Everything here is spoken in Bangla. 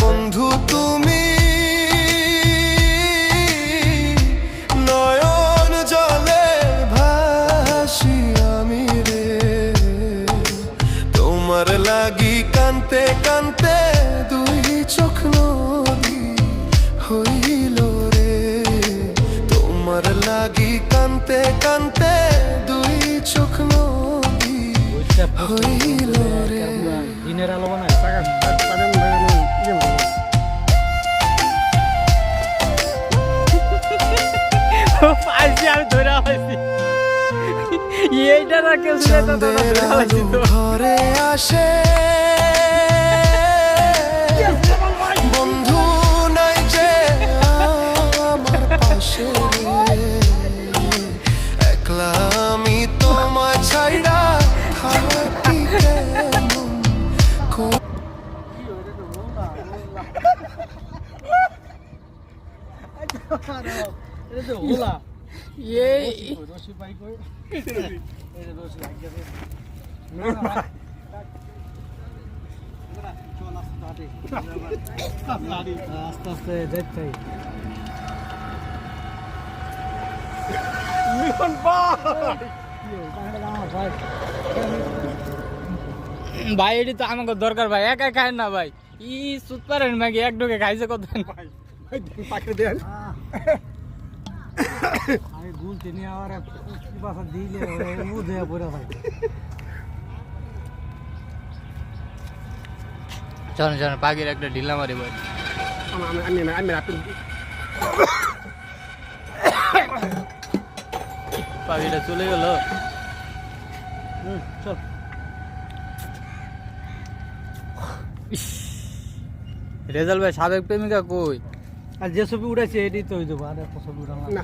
বন্ধু তুমি নয়ন জলে ভাসি আমি রে, তোমার লাগি কান্তে কান্তে দুই চোখ নদী হইল রে, তোমার লাগি কান্তে কান্তে দুই চোখ নদী হইল রে। দিনের আলো বানায় আমি ধরে পাইছি এইটা না কেউ ঘরে আসে বন্ধু নাই যে আমার পাশে, একলা আমি তোমায় ছাইড়া থাকি কেমন আস্তে আস্তে দেখতে ভাই এটি তো আমাকে দরকার ভাই, একা খায় না ভাই, ই সুত পারেন ম্যাগি এক ঢোকে খাইছে কত আমি গুলতে নিয়ে আবার বাসা দিলে দেয়া পড়ে ভাই। চল চল পাখির একটা ঢিলা মারি ভাই, পাখিটা চলে গেল। চল রেজাল্ট ভাই সাবেক প্রেমিকা কই? আর যে ছবি উঠেছে এটি তো দেবো, আর ছবি উঠালাম না।